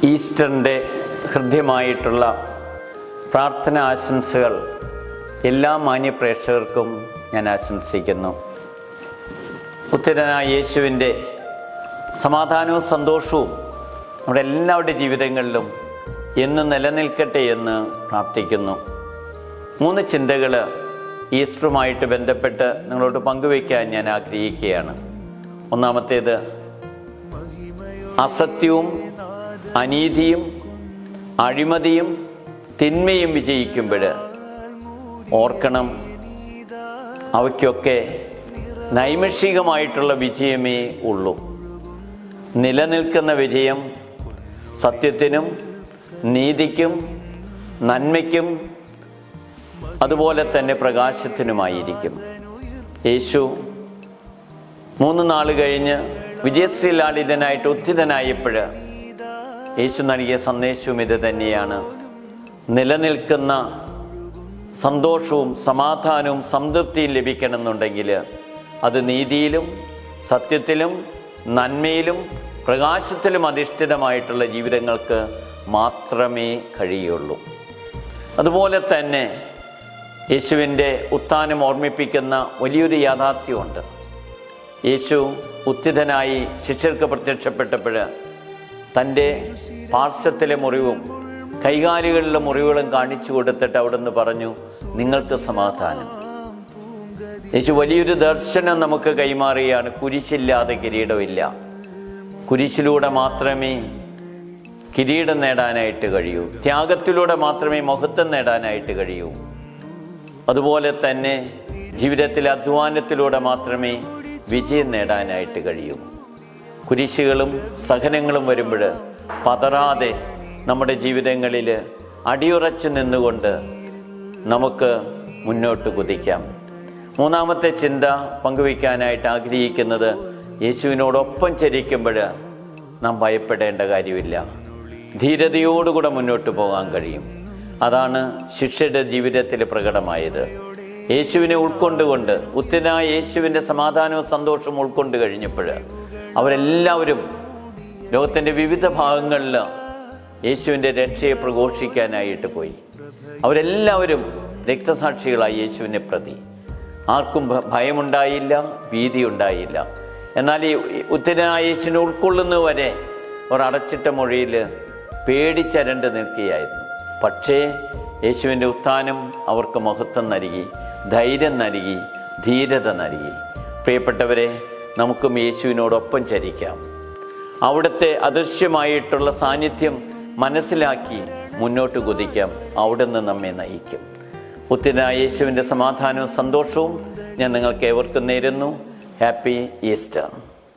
ഈസ്റ്ററിൻ്റെ ഹൃദ്യമായിട്ടുള്ള പ്രാർത്ഥന ആശംസകൾ എല്ലാ മാന്യപ്രേക്ഷകർക്കും ഞാൻ ആശംസിക്കുന്നു. ഉത്തരനായ യേശുവിൻ്റെ സമാധാനവും സന്തോഷവും നമ്മുടെ എല്ലാവരുടെ ജീവിതങ്ങളിലും എന്ന് നിലനിൽക്കട്ടെ എന്ന് പ്രാർത്ഥിക്കുന്നു. 3 ചിന്തകൾ ഈസ്റ്ററുമായിട്ട് ബന്ധപ്പെട്ട് നിങ്ങളോട് പങ്കുവയ്ക്കാൻ ഞാൻ ആഗ്രഹിക്കുകയാണ്. ഒന്നാമത്തേത്, അസത്യവും അനീതിയും അഴിമതിയും തിന്മയും വിജയിക്കുമ്പോൾ ഓർക്കണം, അവയ്ക്കൊക്കെ നൈമിഷികമായിട്ടുള്ള വിജയമേ ഉള്ളൂ. നിലനിൽക്കുന്ന വിജയം സത്യത്തിനും നീതിക്കും നന്മയ്ക്കും അതുപോലെ തന്നെ പ്രകാശത്തിനുമായിരിക്കും. യേശു 3 നാൾ കഴിഞ്ഞ് വിജയശ്രീലാളിതനായിട്ട് ഉത്ഥിതനായപ്പോൾ യേശു നൽകിയ സന്ദേശവും ഇത് തന്നെയാണ്. നിലനിൽക്കുന്ന സന്തോഷവും സമാധാനവും സംതൃപ്തിയും ലഭിക്കണമെന്നുണ്ടെങ്കിൽ അത് നീതിയിലും സത്യത്തിലും നന്മയിലും പ്രകാശത്തിലും അധിഷ്ഠിതമായിട്ടുള്ള ജീവിതങ്ങൾക്ക് മാത്രമേ കഴിയുള്ളൂ. അതുപോലെ തന്നെ യേശുവിൻ്റെ ഉത്ഥാനം ഓർമ്മിപ്പിക്കുന്ന വലിയൊരു യാഥാർത്ഥ്യമുണ്ട്. യേശു ഉത്ഥിതനായി ശിഷ്യർക്ക് പ്രത്യക്ഷപ്പെട്ടപ്പോൾ തൻ്റെ പാർശ്വത്തിലെ മുറിവും കൈകാലുകളിലെ മുറിവുകളും കാണിച്ചു കൊടുത്തിട്ട് അവിടുന്ന് പറഞ്ഞു, നിങ്ങൾക്ക് സമാധാനം. യേശു വലിയൊരു ദർശനം നമുക്ക് കൈമാറുകയാണ്. കുരിശില്ലാതെ കിരീടമില്ല. കുരിശിലൂടെ മാത്രമേ കിരീടം നേടാനായിട്ട് കഴിയൂ. ത്യാഗത്തിലൂടെ മാത്രമേ മഹത്വം നേടാനായിട്ട് കഴിയൂ. അതുപോലെ തന്നെ ജീവിതത്തിലെ അധ്വാനത്തിലൂടെ മാത്രമേ വിജയം നേടാനായിട്ട് കഴിയൂ. കുരിശുകളും സഹനങ്ങളും വരുമ്പോൾ പതറാതെ നമ്മുടെ ജീവിതങ്ങളിൽ അടിയുറച്ചു നിന്നുകൊണ്ട് നമുക്ക് മുന്നോട്ട് കുതിക്കാം. 3-ാമത്തെ ചിന്ത പങ്കുവയ്ക്കാനായിട്ട് ആഗ്രഹിക്കുന്നത്, യേശുവിനോടൊപ്പം ചരിക്കുമ്പോൾ നാം ഭയപ്പെടേണ്ട കാര്യമില്ല. ധീരതയോടുകൂടെ മുന്നോട്ട് പോകാൻ കഴിയും. അതാണ് ശിഷ്യരുടെ ജീവിതത്തിൽ പ്രകടമായത്. യേശുവിനെ ഉൾക്കൊണ്ടുകൊണ്ട് ഉത്തരനായ യേശുവിൻ്റെ സമാധാനവും സന്തോഷവും ഉൾക്കൊണ്ട് കഴിഞ്ഞപ്പോൾ അവരെല്ലാവരും ലോകത്തിൻ്റെ വിവിധ ഭാഗങ്ങളിൽ യേശുവിൻ്റെ രക്ഷയെ പ്രഘോഷിക്കാനായിട്ട് പോയി. അവരെല്ലാവരും രക്തസാക്ഷികളായി യേശുവിനെ പ്രതി. ആർക്കും ഭയമുണ്ടായില്ല, ഭീതിയുണ്ടായില്ല. എന്നാൽ ഈ ഉത്തരനായ യേശുവിനെ ഉൾക്കൊള്ളുന്നവരെ അവർ അടച്ചിട്ട മൊഴിയിൽ പേടിച്ചരണ്ട് നിൽക്കുകയായിരുന്നു. പക്ഷേ യേശുവിൻ്റെ ഉത്ഥാനം അവർക്ക് മഹത്വം നൽകി, ധൈര്യം നൽകി, ധീരത നൽകി. പ്രിയപ്പെട്ടവരെ, നമുക്കും യേശുവിനോടൊപ്പം ചരിക്കാം. അവിടുത്തെ അദൃശ്യമായിട്ടുള്ള സാന്നിധ്യം മനസ്സിലാക്കി മുന്നോട്ട് കുതിക്കാം. അവിടുന്ന് നമ്മെ നയിക്കും. ഉത്തരനായ യേശുവിൻ്റെ സമാധാനവും സന്തോഷവും ഞാൻ നിങ്ങൾക്ക് ഏവർക്കും നേരുന്നു. Happy Easter.